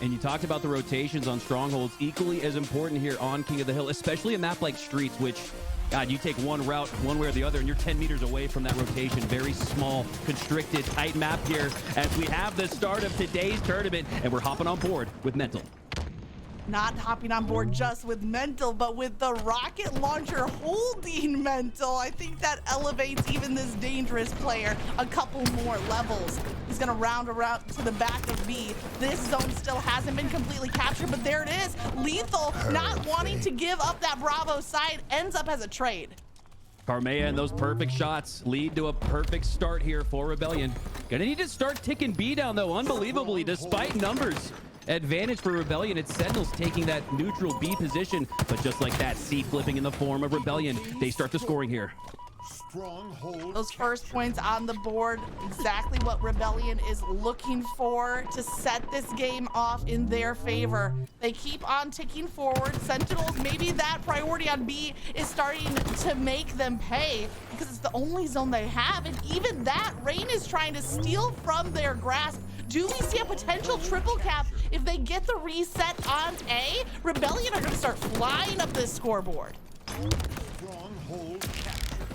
And you talked about the rotations on strongholds, equally as important here on King of the Hill, especially a map like Streets, which, God, you take one route one way or the other, and you're 10 meters away from that rotation. Very small, constricted, tight map here as we have the start of today's tournament, and we're hopping on board with Mental. Not hopping on board just with Mental, but with the rocket launcher holding Mental. I think that elevates even this dangerous player a couple more levels. He's gonna round around to the back of B. This zone still hasn't been completely captured, but there it is. Lethal, not wanting to give up that Bravo side, ends up as a trade. Carmea and those perfect shots lead to a perfect start here for Rebellion. Gonna need to start ticking B down, though, unbelievably, despite numbers. Advantage for Rebellion. It's Sentinels taking that neutral B position, but just like that, C flipping in the form of Rebellion. They start the scoring here. Those first points on the board, exactly what Rebellion is looking for to set this game off in their favor. They keep on ticking forward. Sentinels, maybe that priority on B is starting to make them pay because it's the only zone they have, and even that, Rain is trying to steal from their grasp. Do we see a potential triple cap if they get the reset on A? Rebellion are going to start flying up this scoreboard.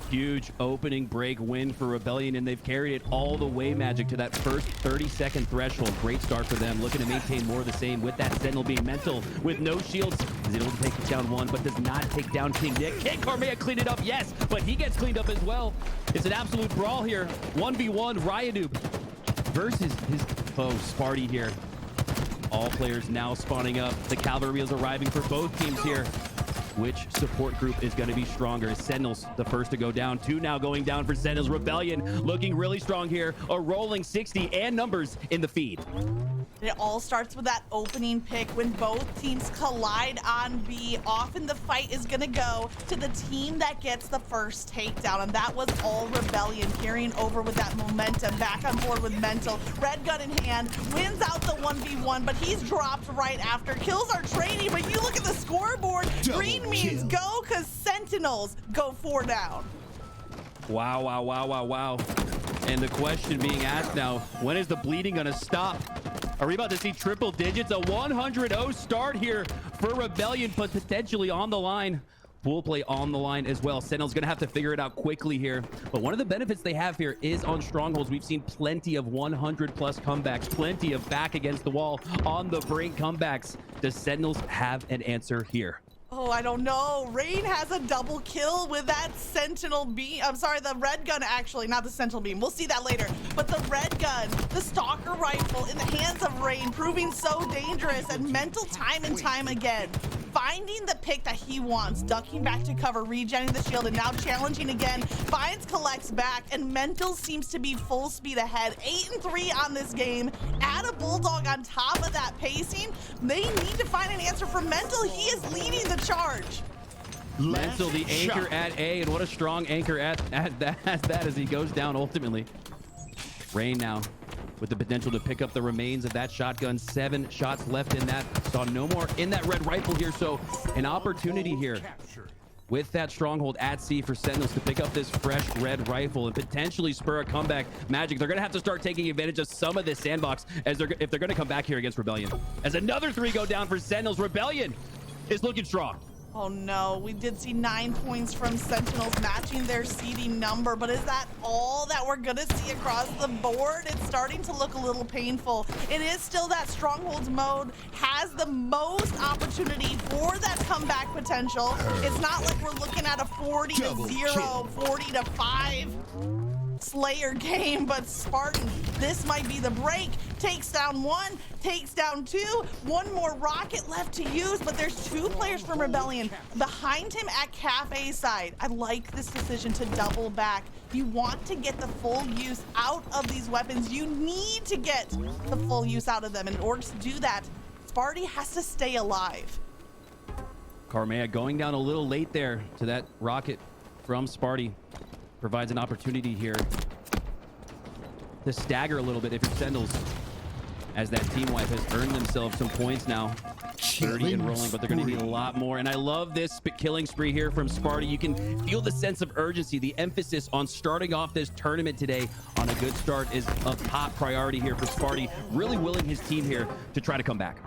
Huge opening break win for Rebellion, and they've carried it all the way, Magic, to that first 30-second threshold. Great start for them, looking to maintain more of the same with that Sentinel being Mental with no shields. Is able to take down one, but does not take down King Nick. Can Carmea clean it up? Yes, but he gets cleaned up as well. It's an absolute brawl here. 1v1, RyaNoob versus his foe, Sparty here. All players now spawning up. The cavalry is arriving for both teams here. Which support group is going to be stronger? Sentinels, the first to go down. Two now going down for Sentinels. Rebellion looking really strong here. A rolling 60 and numbers in the feed. It all starts with that opening pick when both teams collide on B. Often the fight is going to go to the team that gets the first takedown, and that was all Rebellion carrying over with that momentum. Back on board with Mental. Red gun in hand, wins out the 1v1, but he's dropped right after. Kills are trading, but you look at the scoreboard. Green means go because Sentinels go 4 down. Wow, wow, wow, wow, wow. And the question being asked now, when is the bleeding going to stop? Are we about to see triple digits? A 100-0 start here for Rebellion, but potentially on the line. Pool play on the line as well. Sentinel's going to have to figure it out quickly here. But one of the benefits they have here is on strongholds. We've seen plenty of 100-plus comebacks, plenty of back against the wall on the brink comebacks. Does Sentinels have an answer here? Oh, I don't know. Rain has a double kill with that Sentinel beam. I'm sorry, the red gun, actually, not the Sentinel beam. We'll see that later. But the red gun, the stalker rifle in the hands of Rain, proving so dangerous, and Mental time and time again. Finding the pick that he wants, ducking back to cover, regenning the shield, and now challenging again. Finds, collects back, and Mental seems to be full speed ahead. 8-3 on this game. Add a Bulldog on top of that pacing. They need to find an answer for Mental. He is leading the charge. Mental, the anchor at A, and what a strong anchor at that as he goes down ultimately. Rain now with the potential to pick up the remains of that shotgun. 7 shots left in that. Saw no more in that red rifle here, so an opportunity here with that stronghold at C for Sentinels to pick up this fresh red rifle and potentially spur a comeback. Magic, they're going to have to start taking advantage of some of this sandbox if they're going to come back here against Rebellion. As another 3 go down for Sentinels, Rebellion is looking strong. Oh no, we did see 9 points from Sentinels matching their seeding number, but is that all that we're gonna see across the board? It's starting to look a little painful. It is still that strongholds mode, has the most opportunity for that comeback potential. It's not like we're looking at a 40-0, 40-5 Slayer game, but Spartan, this might be the break. Takes down 1, takes down 2, 1 more rocket left to use, but there's 2 players from Rebellion behind him at Cafe side. I like this decision to double back. You want to get the full use out of these weapons. You need to get the full use out of them. In order to do that, Sparty has to stay alive. Carmea going down a little late there to that rocket from Sparty. Provides an opportunity here to stagger a little bit if you're Sentinels, as that team wipe has earned themselves some points now. 30 and rolling, but they're going to need a lot more. And I love this killing spree here from Sparty. You can feel the sense of urgency. The emphasis on starting off this tournament today on a good start is a top priority here for Sparty. Really willing his team here to try to come back.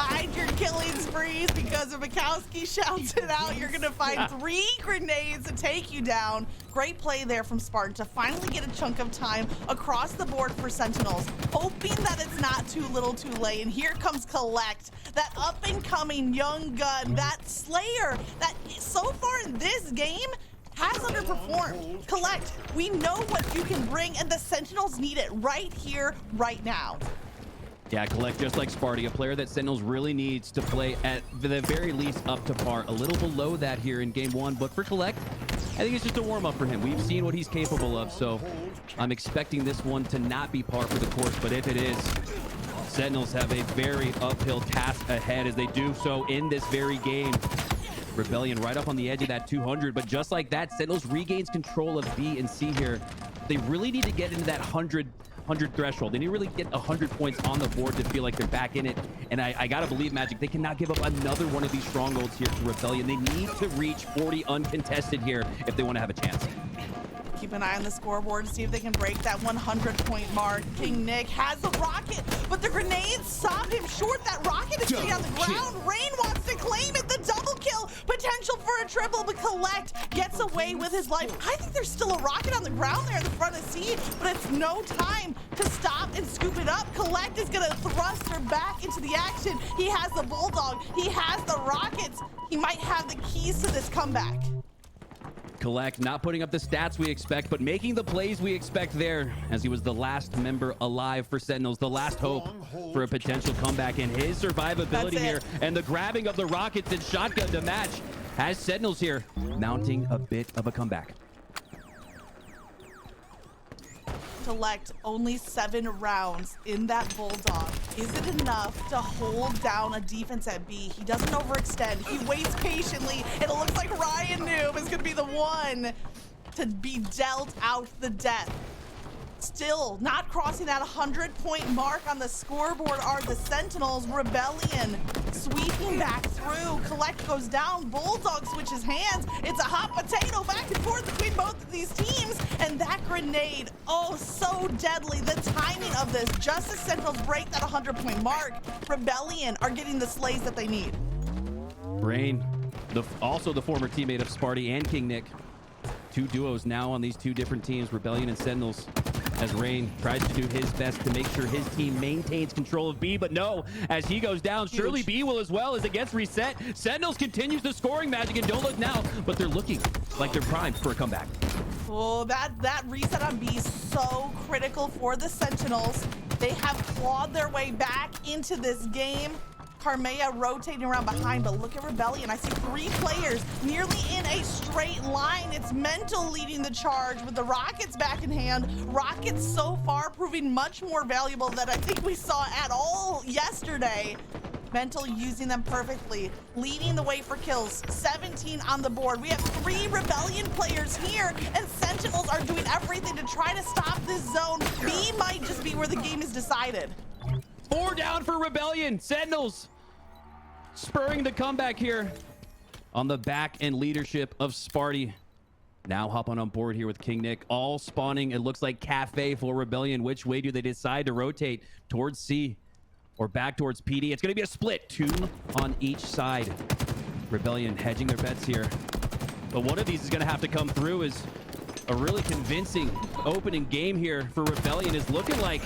find your killing sprees because if Mikowski shouts it out, you're gonna find 3 grenades to take you down. Great play there from Spartan to finally get a chunk of time across the board for Sentinels, hoping that it's not too little too late. And here comes Collect, that up and coming young gun, that Slayer that so far in this game has underperformed. Collect, we know what you can bring, and the Sentinels need it right here, right now. Yeah, Collect, just like Sparty, a player that Sentinels really needs to play at the very least up to par. A little below that here in game 1, but for Collect, I think it's just a warm-up for him. We've seen what he's capable of, so I'm expecting this one to not be par for the course, but if it is, Sentinels have a very uphill task ahead as they do so in this very game. Rebellion right up on the edge of that 200, but just like that, Sentinels regains control of B and C here. They really need to get into that 100 threshold. They need to really get 100 points on the board to feel like they're back in it. And I gotta believe, Magic, they cannot give up another one of these strongholds here to Rebellion. They need to reach 40 uncontested here if they want to have a chance. Keep an eye on the scoreboard to see if they can break that 100-point mark. King Nick has the rocket, but the grenades stop him short. That rocket is sitting on the ground. Rain wants to claim it. The double kill, potential for a triple, but Collect gets away with his life. I think there's still a rocket on the ground there in the front of C, but it's no time to stop and scoop it up. Collect is gonna thrust her back into the action. He has the Bulldog. He has the rockets. He might have the keys to this comeback. Collect not putting up the stats we expect, but making the plays we expect there, as he was the last member alive for Sentinels, the last hope for a potential comeback, and his survivability here and the grabbing of the rockets and shotgun to match has Sentinels here mounting a bit of a comeback. Collect only 7 rounds in that Bulldog. Is it enough to hold down a defense at B? He doesn't overextend. He waits patiently, and it looks like RyaNoob is going to be the one to be dealt out the death. Still not crossing that 100-point mark on the scoreboard are the Sentinels. Rebellion sweeping back through. Collect goes down. Bulldog switches hands. It's a hot potato back and forth between both of these teams. And that grenade, oh, so deadly. The timing of this, just as Sentinels break that 100-point mark, Rebellion are getting the slays that they need. Rain, also the former teammate of Sparty and King Nick. 2 duos now on these 2 different teams, Rebellion and Sentinels, as Rain tries to do his best to make sure his team maintains control of B, but no, as he goes down, surely B will as well as it gets reset. Sentinels continues the scoring magic, and don't look now, but they're looking like they're primed for a comeback. Oh, that reset on B is so critical for the Sentinels. They have clawed their way back into this game. Carmea rotating around behind, but look at Rebellion. I see 3 players nearly in a straight line. It's Mental leading the charge with the Rockets back in hand. Rockets so far proving much more valuable than I think we saw at all yesterday. Mental using them perfectly, leading the way for kills. 17 on the board. We have 3 Rebellion players here, and Sentinels are doing everything to try to stop this zone. B might just be where the game is decided. 4 down for Rebellion. Sentinels spurring the comeback here on the back and leadership of Sparty. Now hopping on board here with King Nick, all spawning. It looks like Cafe for Rebellion. Which way do they decide to rotate? Towards C or back towards PD? It's going to be a split, 2 on each side. Rebellion hedging their bets here, but one of these is going to have to come through. Is a really convincing opening game here for Rebellion. Is looking like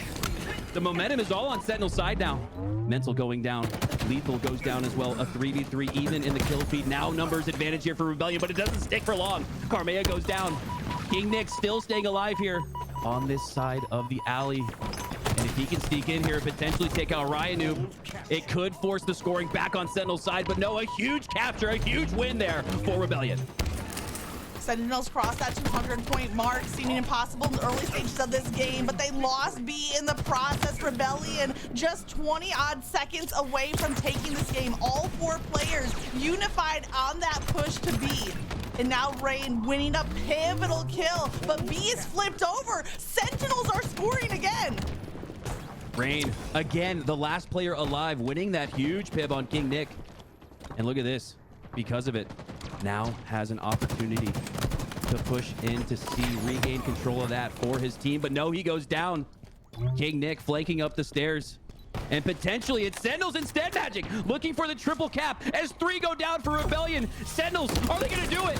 the momentum is all on Sentinel's side now. Mental going down. Lethal goes down as well. A 3v3 even in the kill feed. Now numbers advantage here for Rebellion, but it doesn't stick for long. Carmea goes down. King Nick still staying alive here on this side of the alley. And if he can sneak in here, potentially take out RyaNoob, it could force the scoring back on Sentinel's side. But no, a huge capture, a huge win there for Rebellion. Sentinels crossed that 200-point mark, seeming impossible in the early stages of this game, but they lost B in the process. Rebellion just 20-odd seconds away from taking this game. All 4 players unified on that push to B. And now Rain winning a pivotal kill, but B is flipped over. Sentinels are scoring again. Rain, again, the last player alive, winning that huge pib on King Nick. And look at this. Because of it, now has an opportunity to push into C, regain control of that for his team. But no, he goes down. King Nick flanking up the stairs. And potentially it's Sentinels instead. Magic looking for the triple cap as 3 go down for Rebellion. Sentinels, are they going to do it?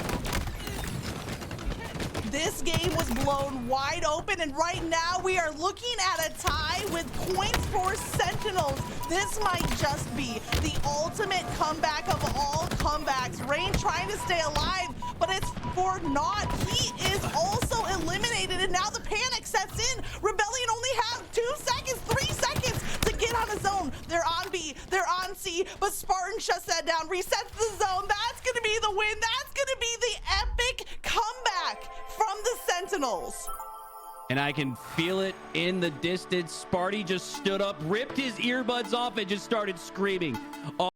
This game was blown wide open, and right now we are looking at a tie with points for Sentinels. This might just be the ultimate comeback of all comebacks. Rain trying to stay alive, but it's for naught. He is also eliminated, and now the panic sets in. Rebellion only have 2 seconds, 3 seconds to get on a zone. They're on B, they're on C, but Spartan shuts that down, resets the zone. That's gonna be the win. That's gonna be the epic comeback from the Sentinels. And I can feel it in the distance. Sparty just stood up, ripped his earbuds off, and just started screaming.